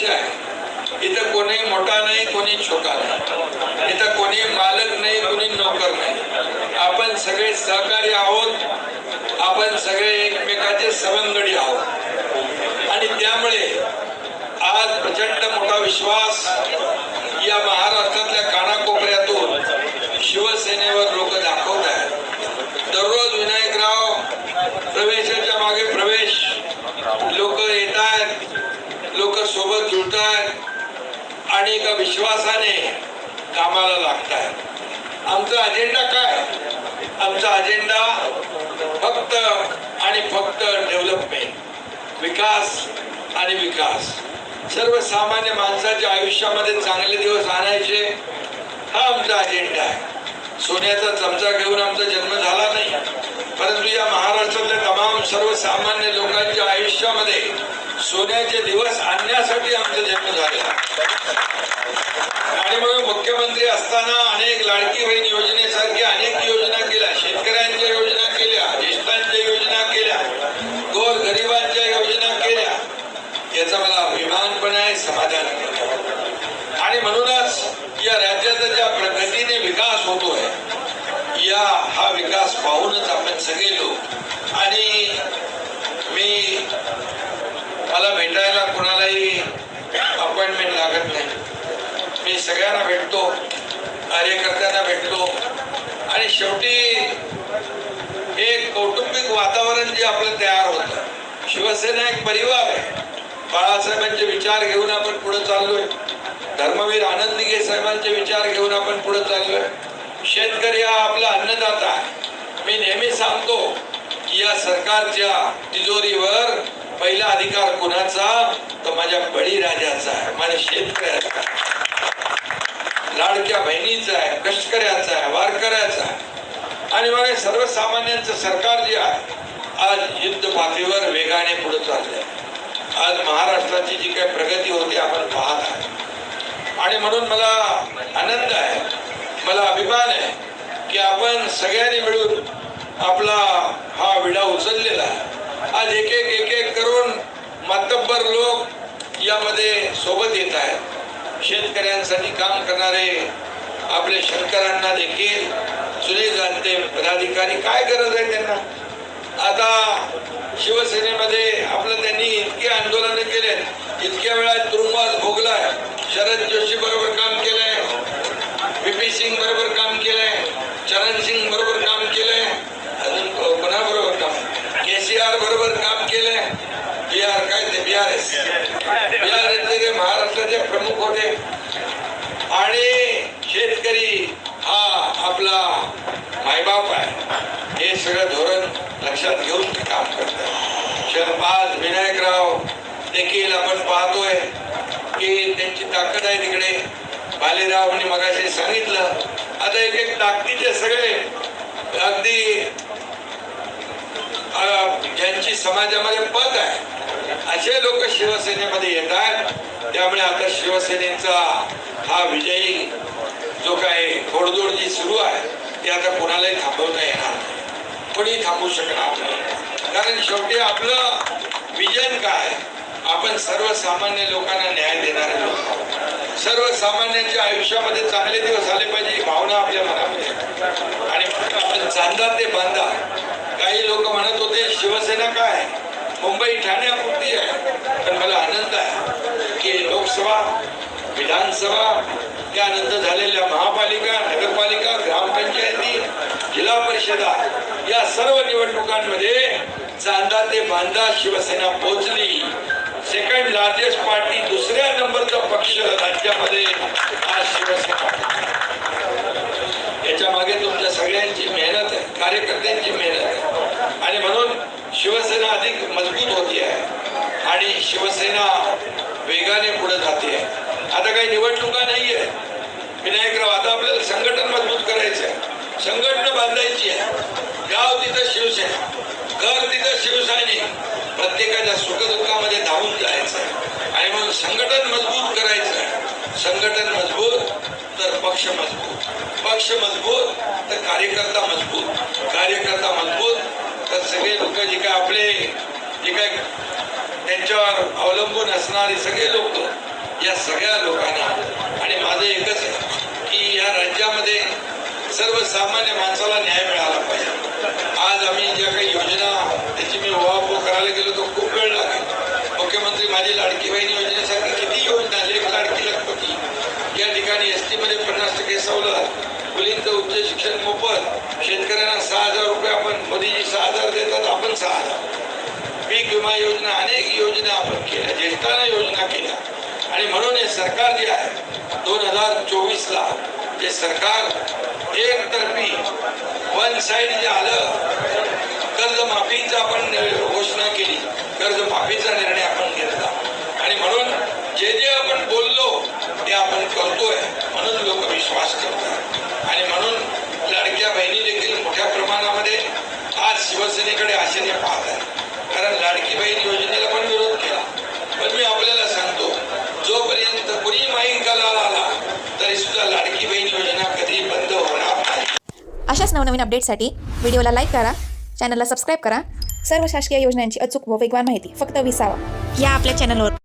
पक्ष आहे. इथं कोणी मोठा नाही, कोणी छोटा नाही, इथं कोणी मालक नाही, कोणी नोकर नाही. आपण सगळे सहकारी आहोत, आपण सगळे एकमेकाचे सवंगडी आहोत. आणि त्यामुळे आज प्रचंड मोठा विश्वास या महाराष्ट्रातल्या कानाकोपऱ्यातून शिवसेनेवर लोक दाखवत आहेत. दररोज विनायकराव प्रवेशाच्या मागे प्रवेश, लोक येत आहेत, लोक सोबत जुळतात आणि एका विश्वासाने कामाला लागतात. आमचा अजेंडा काय? आमचा अजेंडा फक्त आणि फक्त डेव्हलपमेंट, विकास आणि विकास. सर्वसामान्य माणसाच्या आयुष्यामध्ये चांगले दिवस आणायचे, हा आमचा अजेंडा आहे. सोन्याचा चमचा घेऊन आमचा जन्म झाला नाही, परंतु या महाराष्ट्रातल्या तमाम सर्वसामान्य लोकांच्या आयुष्यामध्ये सोन्याचे दिवस आणण्यासाठी आमचा जन्म झाला. आणि म्हणून मुख्यमंत्री असताना अनेक लाडकी बहीण योजनेसारख्या अनेक योजना केल्या, शेतकऱ्यांच्या योजना केल्या, ज्येष्ठांच्या योजना केल्या, गोरगरिबांच्या योजना केल्या. याचा मला अभिमान पण आहे, समाधान पण आहे. आणि म्हणूनच या राज्याचा ज्या प्रगतीने विकास होतोय, हा विकास पाहूनच आपण सगळे लोक, आणि मला भेटायला कोणालाही अपॉइंटमेंट लागत नाही. मी सगळ्यांना भेटतो, कार्यकर्त्यांना भेटतो, आणि शेवटी एक कौटुंबिक वातावरण जे आपलं तयार होतं. शिवसेना एक परिवार आहे. बाळासाहेबांचे विचार घेऊन आपण पुढे चाललोय. धर्मवीर आनंद दिघे साहेबांचे विचार घेऊन आपण पुढे चाललोय. शेतकरी हा आपला अन्नदाता आहे. मी नेहमी सांगतो की या सरकारच्या तिजोरीवर पहिला अधिकार कुणाचा? तर माझ्या बळीराजाचा आहे, माझ्या शेतकऱ्याचा, लाडक्या बहिणीचा आहे, कष्टकऱ्याचा आहे, वारकऱ्याचा आहे. आणि मग सर्वसामान्यांचं सरकार जे आहे आज युद्ध पातळीवर वेगाने पुढे चाललंय. आज महाराष्ट्राची जी काही प्रगती होते आपण पाहत आहोत. आणि म्हणून मला आनंद आहे, मला अभिमान आहे की आपण सगळ्यांनी मिळून आपला हा विडा उचललेला आहे. आज एक एक करून मातब्बर लोक यामध्ये सोबत येत आहेत. शेतकऱ्यांसाठी काम करणारे आपले शंकरांना देखील सुनील जाणते पदाधिकारी, काय गरज आहे त्यांना? आता शिवसेनेमध्ये आपलं त्यांनी इतके आंदोलन केले, इतक्या वेळा तुरुंगवास भोगलाय. शरद जोशी बरोबर काम केलंय, VP सिंग बरोबर काम केलंय, चरण सिंग बरोबर काम केलंय, अजून कोणाबरोबर काम, KCR बरोबर काम केलंय. BRS ते महाराष्ट्राचे प्रमुख होते. आणि शेतकरी हा आपला मायबाप आहे, हे सगळं धोरण लक्षात घेऊन ते काम करतात. शरद विनायकराव देखील आपण पाहतोय की त्यांची ताकद आहे तिकडे. बालेरावनी मगाशी सांगितलं, आता एक ताकदीचे सगळे अगदी ज्यांची समाजामध्ये पद आहे असे लोक शिवसेनेमध्ये येत आहेत. त्यामुळे आता शिवसेनेचा हा विजयी जो काही घोडदौड जी सुरू आहे ती आता कोणालाही थांबवता येणार नाही, कोणी थांबवू शकणार नाही. कारण शेवटी आपलं विजन काय? आपण सर्वसामान्य लोकांना न्याय देणारे लोक, सर्वसामान्यांच्या आयुष्यामध्ये चांगले दिवस आले पाहिजे ही भावना आपल्या मनामध्ये. आणि आपण चांदा ते बांधा. काही लोक म्हणत होते शिवसेना काय मुंबई ठाण्यापुरती आहे, पण मला आनंद आहे की लोकसभा, विधानसभा, त्यानंतर झालेल्या महापालिका, नगरपालिका, ग्रामपंचायती, जिल्हा परिषदा या सर्व निवडणुकांमध्ये चांदा ते बांधा शिवसेना पोहोचली. सेकंड लार्जेस्ट पार्टी, दुसऱ्या नंबरचा पक्ष राज्यामध्ये आज शिवसेना. याच्या मागे तुमच्या सगळ्यांची मेहनत आहे, कार्यकर्त्यांची मेहनत आहे. आणि म्हणून शिवसेना अधिक मजबूत होती आहे आणि शिवसेना वेगाने पुढे जाते आहे. आता काही निवडणुका नाहीये विनायकराव, आता आपल्याला संघटन मजबूत करायचं आहे, संघटना बांधायची आहे. गाव तिथं शिवसेना, घर तिथं शिवसैनिक, प्रत्येकाच्या सुखदुःखामध्ये धावून जायचं आहे. आणि म्हणून संघटन मजबूत करायचं आहे. संघटन मजबूत तर पक्ष मजबूत, पक्ष मजबूत तर कार्यकर्ता मजबूत, कार्यकर्ता मजबूत तर सगळे लोक जे काय आपले जे काय त्यांच्यावर अवलंबून असणारे सगळे लोक या सगळ्या लोकांना. आणि माझं एकच आहे की या राज्यामध्ये सर्वसामान्य माणसाला न्याय मिळाला पाहिजे. आज आम्ही ज्या काही योजना त्याची मी उहापोह करायला गेलो तो खूप वेळ लागेल. मुख्यमंत्री माझी लाडकी बहीण योजनेसारखी किती योजना, लेख लाडकी लखपती, या ठिकाणी एसटी मध्ये 50% सवलत, मुलींचं उच्च शिक्षण मोफत, शेतकऱ्यांना 6,000 रुपये आपण, मोदीजी 6,000 देतात, आपण 6,000, पीक विमा योजना, अनेक योजना आपण केल्या, ज्येष्ठांना योजना केल्या. आणि म्हणून हे सरकार जे आहे 2024ला जे सरकार एकतर्फी वन साइड जे आलं, कर्जमाफीचा आपण घोषणा केली, कर्जमाफीचा निर्णय आपण घेतला. आणि म्हणून जे जे आपण बोललो ते आपण करतोय, म्हणून लोक विश्वास करतात. आणि म्हणून लाडक्या बहिणी देखील मोठ्या प्रमाणामध्ये आज शिवसेनेकडे आशेने पाहत आहेत. कारण लाडकी बहीण योजनेला पण विरोध केला. पण मी आपल्याला सांगतो, जोपर्यंत कुणी माईकाला आला तरी सुद्धा लाडकी बहीण योजना कधी बंद होणार नाही. अशाच नवनवीन अपडेटसाठी व्हिडिओला लाईक करा, चॅनलला सबस्क्राईब करा. सर्व शासकीय योजनांची अचूक व वेगवान माहिती फक्त 20 या आपल्या चॅनलवर.